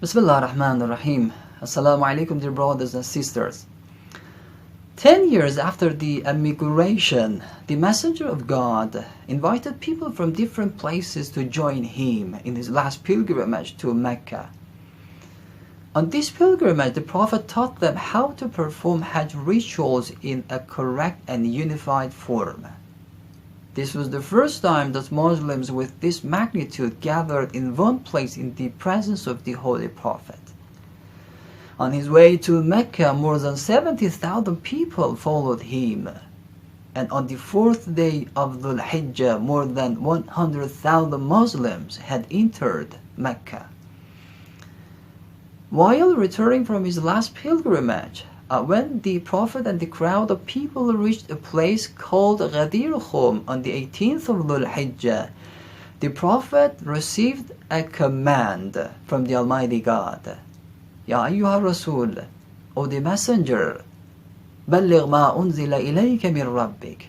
Bismillah ar-Rahman ar-Rahim. Assalamu alaikum, dear brothers and sisters. 10 years after the emigration, the Messenger of God invited people from different places to join him in his last pilgrimage to Mecca. On this pilgrimage, the Prophet taught them how to perform Hajj rituals in a correct and unified form. This was the first time that Muslims with this magnitude gathered in one place in the presence of the Holy Prophet. On his way to Mecca, more than 70,000 people followed him. And on the fourth day of Dhul Hijjah, more than 100,000 Muslims had entered Mecca. While returning from his last pilgrimage, when the Prophet and the crowd of people reached a place called Ghadīr-e-Khumm on the 18th of Dhul Hijjah, the Prophet received a command from the Almighty God. Ya ayyuha Rasul, O the Messenger, بَلِّغْ مَا أُنزِلَ إِلَيْكَ مِنْ رَبِّكَ,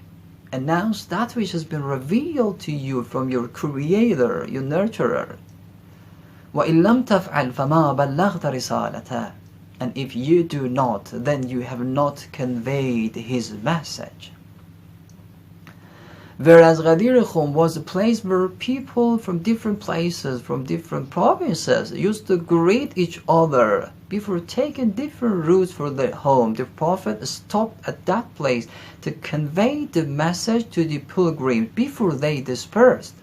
announce that which has been revealed to you from your Creator, your Nurturer. وَإِن لَمْ تَفْعَلْ فَمَا بَلَّغْتَ رِسَالَتَهُ, and if you do not, then you have not conveyed his message. Whereas Ghadīr-e-Khumm was a place where people from different places, from different provinces, used to greet each other before taking different routes for their home, the Prophet stopped at that place to convey the message to the pilgrims before they dispersed.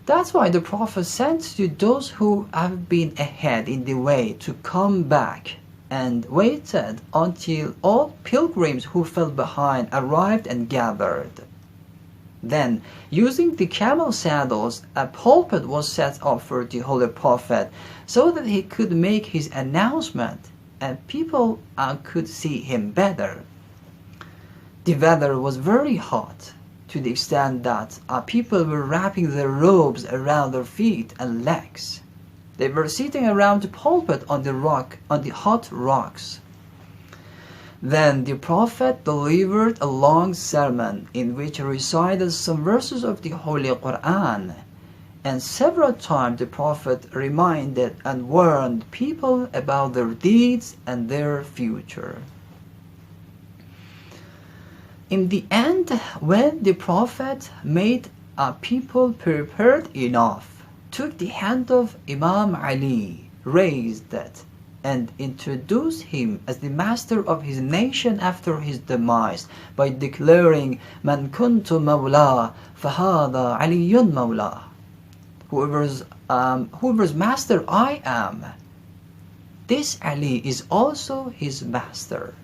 That's why the Prophet sent to those who have been ahead in the way to come back and waited until all pilgrims who fell behind arrived and gathered. Then, using the camel saddles, a pulpit was set up for the Holy Prophet so that he could make his announcement and people could see him better. The weather was very hot, to the extent that people were wrapping their robes around their feet and legs. They were sitting around the pulpit on the hot rocks. Then the Prophet delivered a long sermon in which he recited some verses of the Holy Quran, and several times the Prophet reminded and warned people about their deeds and their future. In the end, when the Prophet made people prepared enough, took the hand of Imam Ali, raised it, and introduced him as the master of his nation after his demise by declaring, "Man kuntu mawla, fahada aliyun mawla." Whoever's master I am, this Ali is also his master.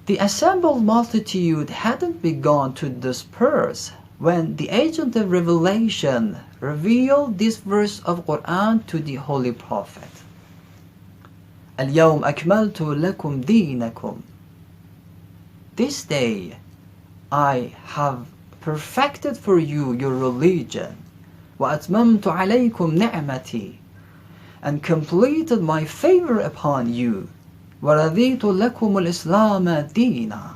The assembled multitude hadn't begun to disperse when the agent of revelation revealed this verse of Quran to the Holy Prophet. اليوم أكملت لكم دينكم. This day I have perfected for you your religion. وأتممت عليكم نعمتي, and completed my favor upon you. وَرَضِيتُ لَكُمُ الْإِسْلَامَ دِينًا,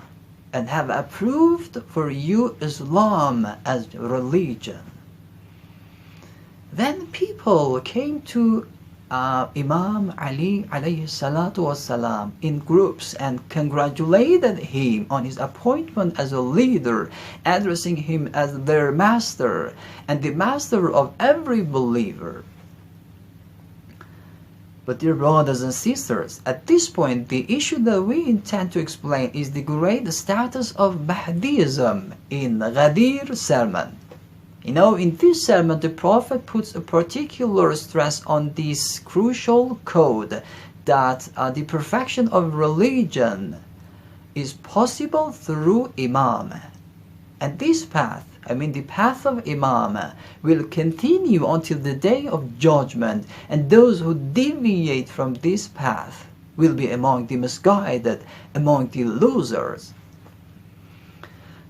and have approved for you Islam as religion. Then people came to Imam Ali alayhi salatu wasalam in groups and congratulated him on his appointment as a leader, addressing him as their master and the master of every believer. But dear brothers and sisters, at this point the issue that we intend to explain is the great status of Mahdism in Ghadir sermon. You know, in this sermon the Prophet puts a particular stress on this crucial code that the perfection of religion is possible through Imam. And this path, the path of Imam, will continue until the day of judgment, and those who deviate from this path will be among the misguided, among the losers.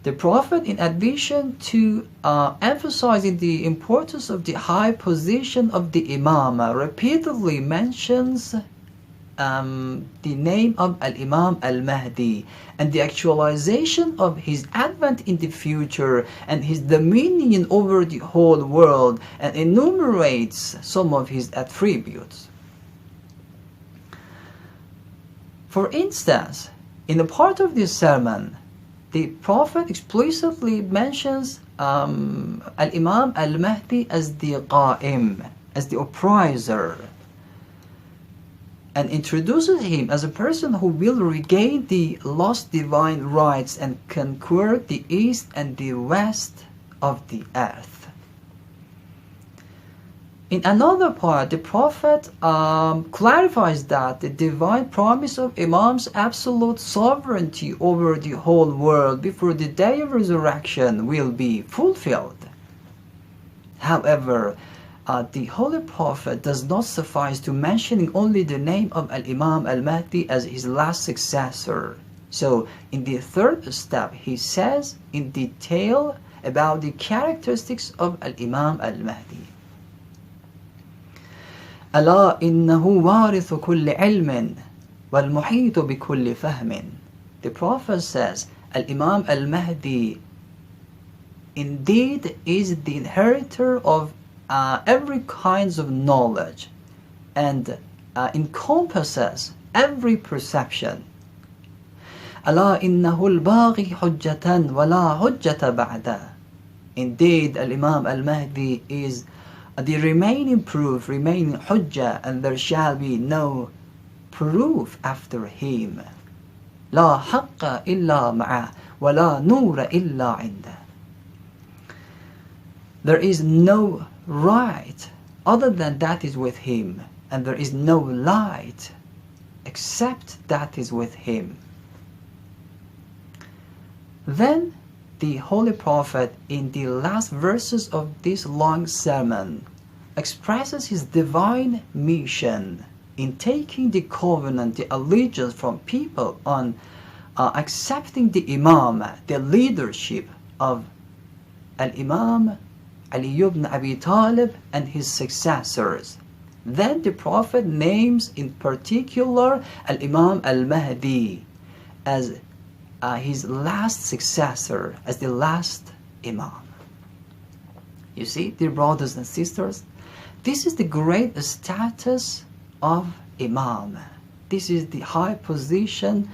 The Prophet, in addition to emphasizing the importance of the high position of the Imam, repeatedly mentions the name of Al-Imam Al-Mahdi and the actualization of his advent in the future and his dominion over the whole world, and enumerates some of his attributes. For instance, in a part of this sermon, the Prophet explicitly mentions Al-Imam Al-Mahdi as the Qa'im, as the oppriser, and introduces him as a person who will regain the lost divine rights and conquer the east and the west of the earth. In another part, the Prophet clarifies that the divine promise of Imam's absolute sovereignty over the whole world before the day of resurrection will be fulfilled. However, the Holy Prophet does not suffice to mentioning only the name of Al-Imam Al-Mahdi as his last successor. So, in the third step, he says in detail about the characteristics of Al-Imam Al-Mahdi. ألا إنه وارث كل علم والمحيط بكل فهم. The Prophet says, Al-Imam Al-Mahdi indeed is the inheritor of every kinds of knowledge and encompasses every perception. ألا إنه الباغي حجة ولا حجة بعده. Indeed, Al-Imam Al-Mahdi is the remaining proof, remaining hujjah, and there shall be no proof after him. لا حق إلا معه ولا نور إلا عنده. There is no right other than that is with him, and there is no light except that is with him. Then the Holy Prophet, in the last verses of this long sermon, expresses his divine mission in taking the covenant, the allegiance from people on accepting the Imam, the leadership of Al-Imam Ali ibn Abi Talib and his successors. Then the Prophet names in particular Al-Imam Al-Mahdi as his last successor, as the last Imam. You see, dear brothers and sisters, this is the great status of Imam. This is the high position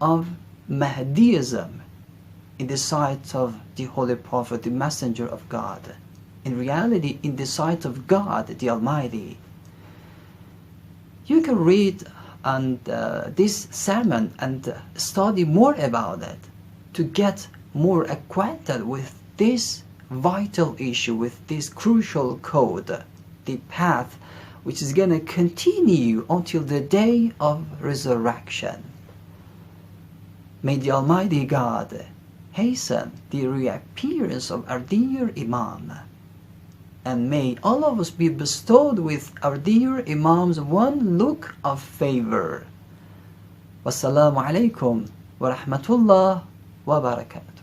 of Mahdism in the sight of the Holy Prophet, the Messenger of God. In reality, in the sight of God, the Almighty. You can read this sermon and study more about it to get more acquainted with this vital issue, with this crucial code, the path which is going to continue until the day of resurrection. May the Almighty God hasten the reappearance of our dear Imam, and may all of us be bestowed with our dear Imam's one look of favor. Wassalamu alaikum wa rahmatullah wa barakatuh.